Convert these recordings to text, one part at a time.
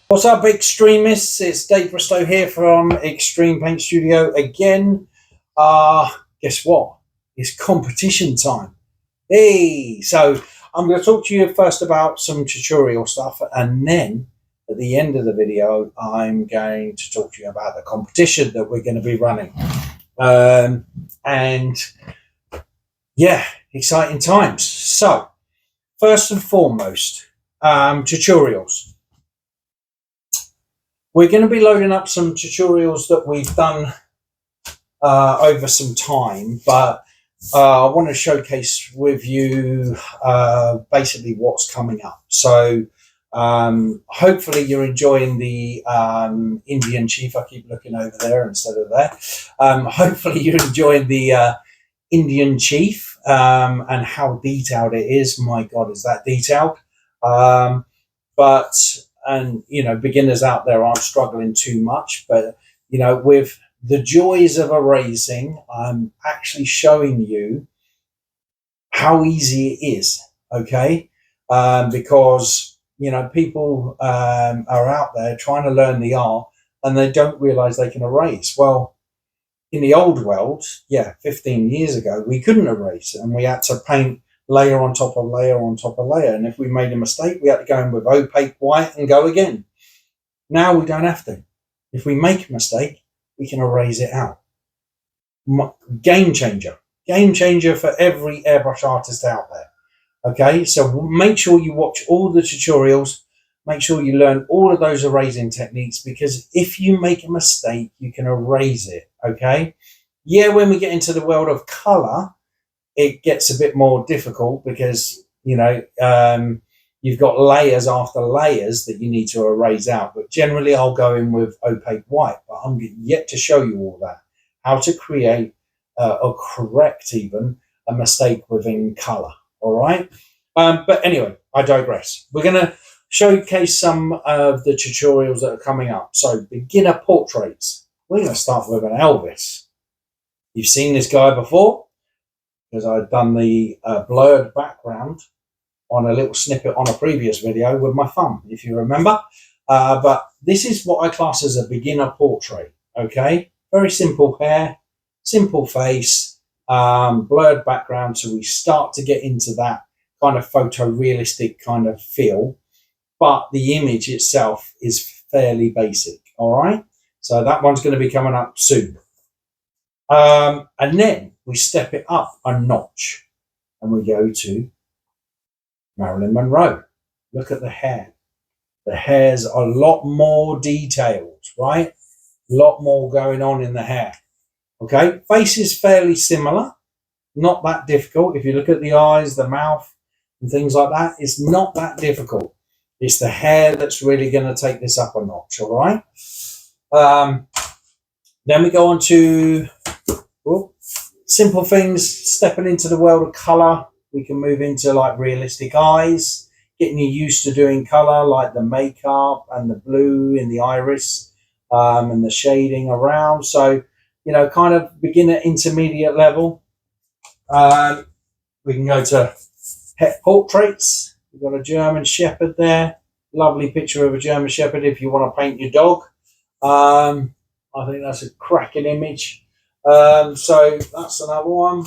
What's up, extremists? It's Dave Bristow here from Xtreme Paint Studio again. Guess what? It's competition time. Hey, so I'm going to talk to you first about some tutorial stuff, and then at the end of the video, I'm going to talk to you about the competition that we're going to be running. And yeah, exciting times. So, first and foremost, tutorials. We're going to be loading up some tutorials that we've done over some time, but I want to showcase with you basically what's coming up. So hopefully you're enjoying the Indian Chief. I keep looking over there instead of there. Hopefully you're enjoying the Indian Chief and how detailed it is. My God, is that detailed? And beginners out there aren't struggling too much, but with the joys of erasing, I'm actually showing you how easy it is. Okay, because people are out there trying to learn the art and they don't realize they can erase. Well, in the old world, 15 years ago, we couldn't erase and we had to paint layer on top of layer on top of layer. And if we made a mistake, we had to go in with opaque white and go again. Now we don't have to. If we make a mistake, we can erase it out. Game changer for every airbrush artist out there. Okay, so make sure you watch all the tutorials. Make sure you learn all of those erasing techniques, because if you make a mistake, you can erase it. Okay, when we get into the world of color, it gets a bit more difficult because you've got layers after layers that you need to erase out. But generally I'll go in with opaque white, but I'm yet to show you all that, how to create or correct even a mistake within color. All right, but anyway, I digress. We're going to showcase some of the tutorials that are coming up. So beginner portraits, we're going to start with an Elvis. You've seen this guy before, because I've done the blurred background on a little snippet on a previous video with my thumb, if you remember. But this is what I class as a beginner portrait. Okay, very simple hair, simple face, blurred background. So we start to get into that kind of photorealistic kind of feel, but the image itself is fairly basic. All right, so that one's going to be coming up soon. And then we step it up a notch and we go to Marilyn Monroe. Look at the hair. The hair's a lot more detailed, right? A lot more going on in the hair. Okay, face is fairly similar, not that difficult. If you look at the eyes, the mouth, and things like that, it's not that difficult. It's the hair that's really going to take this up a notch, all right? Then we go on to simple things, stepping into the world of color. We can move into like realistic eyes, getting you used to doing color, like the makeup and the blue in the iris and the shading around. So, kind of beginner, intermediate level. We can go to pet portraits. We've got a German Shepherd there. Lovely picture of a German Shepherd if you want to paint your dog. I think that's a cracking image. So that's another one.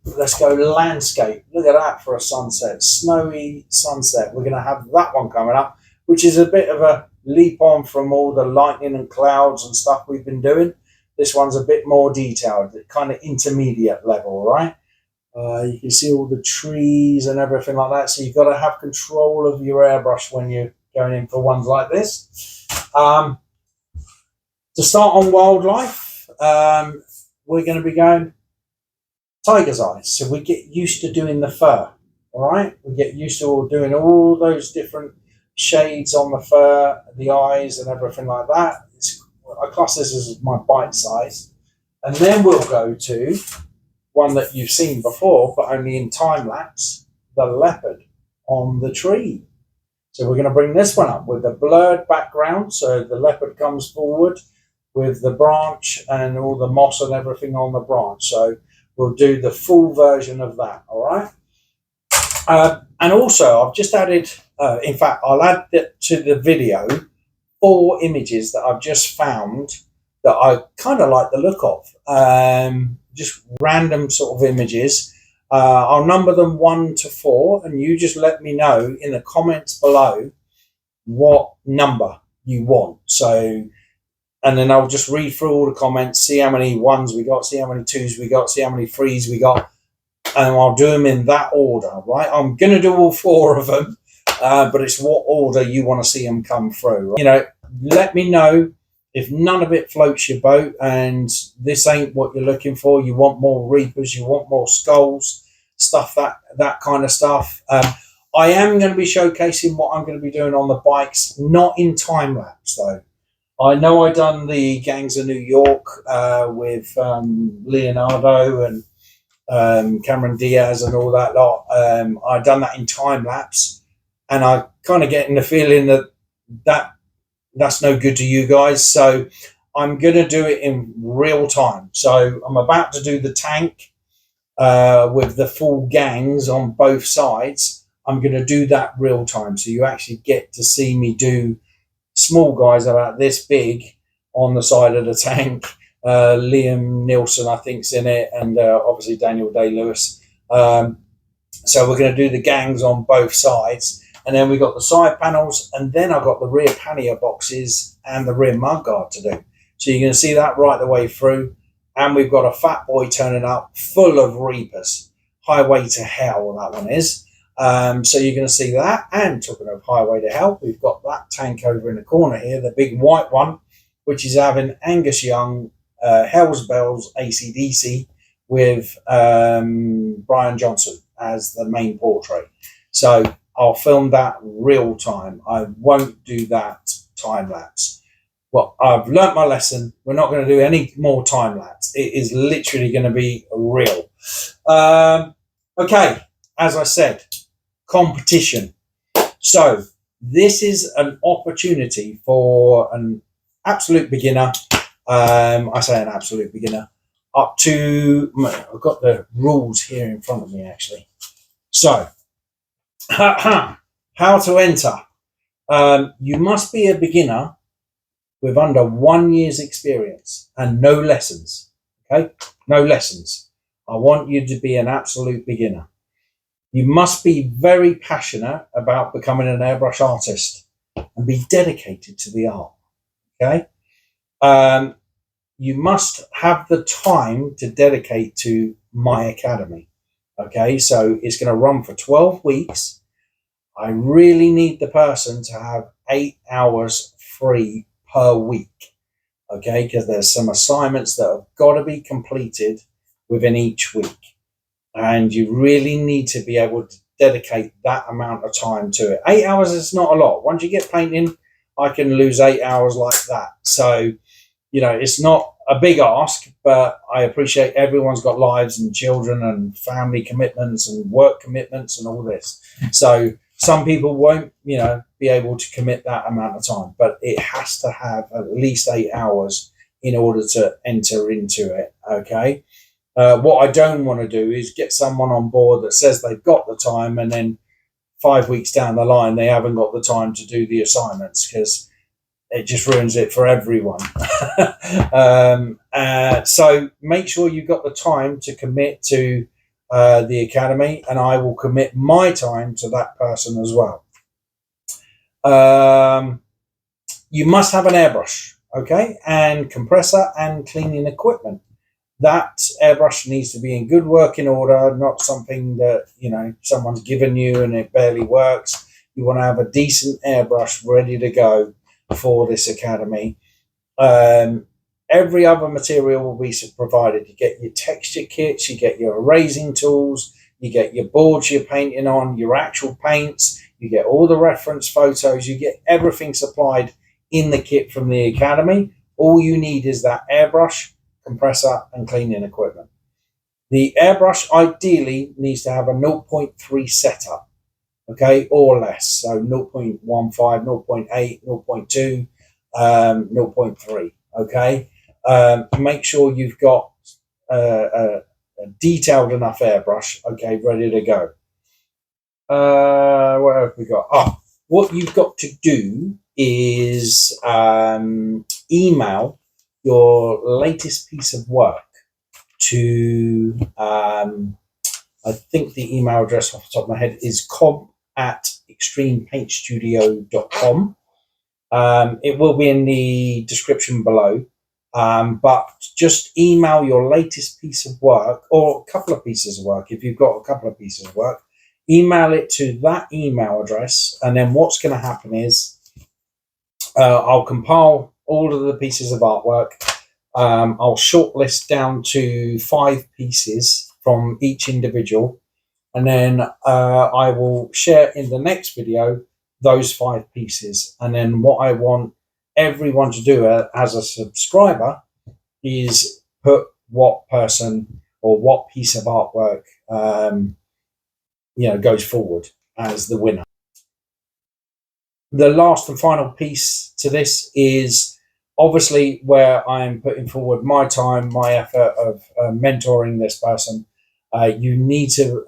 Let's go landscape. Look at that for a sunset, snowy sunset. We're going to have that one coming up, which is a bit of a leap on from all the lightning and clouds and stuff we've been doing. This one's a bit more detailed, kind of intermediate level, right? You can see all the trees and everything like that. So you've got to have control of your airbrush when you're going in for ones like this. To start on wildlife, we're going to be going tiger's eyes. So we get used to doing the fur, all right? We get used to doing all those different shades on the fur, the eyes and everything like that. I class this as my bite size. And then we'll go to one that you've seen before, but only in time lapse, the leopard on the tree. So we're going to bring this one up with the blurred background. So the leopard comes forward with the branch and all the moss and everything on the branch. So we'll do the full version of that, all right? And also, I've just added, in fact, I'll add to the video 4 images that I've just found that I kind of like the look of. Just random sort of images. I'll number them 1 to 4, and you just let me know in the comments below what number you want. So, and then I'll just read through all the comments, see how many 1s we got, see how many 2s we got, see how many 3s we got, and I'll do them in that order, right? I'm going to do all 4 of them, but it's what order you want to see them come through. Right? You know, let me know if none of it floats your boat and this ain't what you're looking for. You want more Reapers, you want more skulls, stuff, that kind of stuff. I am going to be showcasing what I'm going to be doing on the bikes, not in time lapse though. I know I done the Gangs of New York with Leonardo and Cameron Diaz and all that lot. I done that in time lapse, and I kind of getting the feeling that's no good to you guys. So I'm going to do it in real time. So I'm about to do the tank with the full gangs on both sides. I'm going to do that real time, so you actually get to see me do small guys about this big on the side of the tank. Liam Nielsen, I think's in it, and obviously Daniel Day-Lewis. So we're going to do the gangs on both sides, and then we got the side panels, and then I've got the rear pannier boxes and the rear mudguard to do. So you're going to see that right the way through, and we've got a fat boy turning up full of Reapers. Highway to Hell, that one is. So you're going to see that. And talking of Highway to Hell, we've got that tank over in the corner here, the big white one, which is having Angus Young, Hell's Bells AC/DC with Brian Johnson as the main portrait. So I'll film that real time. I won't do that time lapse. Well, I've learnt my lesson. We're not going to do any more time lapse. It is literally going to be real. Okay, as I said, competition. So this is an opportunity for an absolute beginner. I say an absolute beginner up to, I've got the rules here in front of me actually. So how to enter. You must be a beginner with under 1 year's experience and no lessons. Okay, no lessons. I want you to be an absolute beginner. You must be very passionate about becoming an airbrush artist and be dedicated to the art. Okay. You must have the time to dedicate to my academy. Okay, so it's going to run for 12 weeks. I really need the person to have 8 hours free per week. Okay, because there's some assignments that have got to be completed within each week. And you really need to be able to dedicate that amount of time to it. 8 hours is not a lot. Once you get painting, I can lose 8 hours like that. So, you know, it's not a big ask, but I appreciate everyone's got lives and children and family commitments and work commitments and all this. So some people won't, you know, be able to commit that amount of time, but it has to have at least 8 hours in order to enter into it. Okay. What I don't want to do is get someone on board that says they've got the time and then 5 weeks down the line, they haven't got the time to do the assignments, because it just ruins it for everyone. So make sure you've got the time to commit to the academy, and I will commit my time to that person as well. You must have an airbrush, okay, and compressor and cleaning equipment. That airbrush needs to be in good working order, not something that, you know, someone's given you and it barely works. You want to have a decent airbrush ready to go for this academy. Every other material will be provided. You get your texture kits, you get your erasing tools, you get your boards you're painting on, your actual paints, you get all the reference photos, you get everything supplied in the kit from the academy. All you need is that airbrush, compressor and cleaning equipment. The airbrush ideally needs to have a 0.3 setup, okay, or less. So 0.15, 0.8, 0.2, 0.3, okay. Make sure you've got a detailed enough airbrush, okay, ready to go. what have we got? Oh, what you've got to do is email your latest piece of work to, I think the email address off the top of my head is cob@extremepaintstudio.com. It will be in the description below. But just email your latest piece of work or a couple of pieces of work. If you've got a couple of pieces of work, email it to that email address. And then what's going to happen is I'll compile all of the pieces of artwork. I'll shortlist down to 5 pieces from each individual. And then I will share in the next video those 5 pieces. And then what I want everyone to do as a subscriber is put what person or what piece of artwork goes forward as the winner. The last and final piece to this is obviously where I'm putting forward my time, my effort of mentoring this person. You need to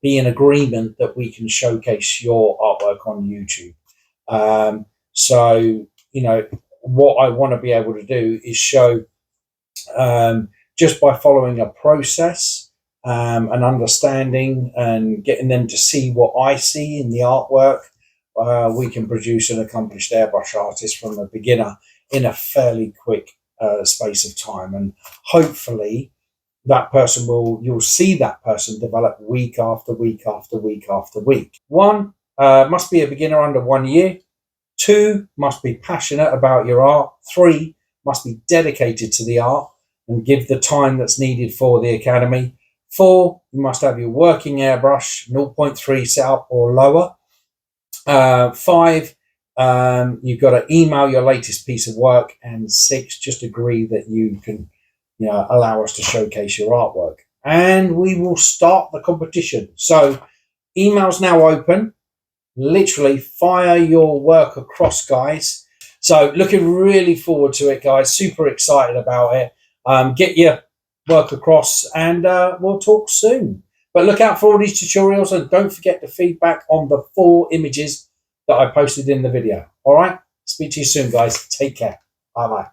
be in agreement that we can showcase your artwork on YouTube. So what I want to be able to do is show just by following a process and understanding and getting them to see what I see in the artwork, we can produce an accomplished airbrush artist from a beginner in a fairly quick space of time. And hopefully that person you'll see that person develop week after week after week after week. 1, must be a beginner under 1 year. 2, must be passionate about your art. 3, must be dedicated to the art and give the time that's needed for the academy. 4, you must have your working airbrush 0.3 set up or lower. 5, you've got to email your latest piece of work. And 6, just agree that you can allow us to showcase your artwork. And we will start the competition. So email's now open. Literally fire your work across, guys. So looking really forward to it, guys. Super excited about it. Get your work across and we'll talk soon. But look out for all these tutorials and don't forget the feedback on the 4 images that I posted in the video. All right. Speak to you soon, guys. Take care. Bye-bye.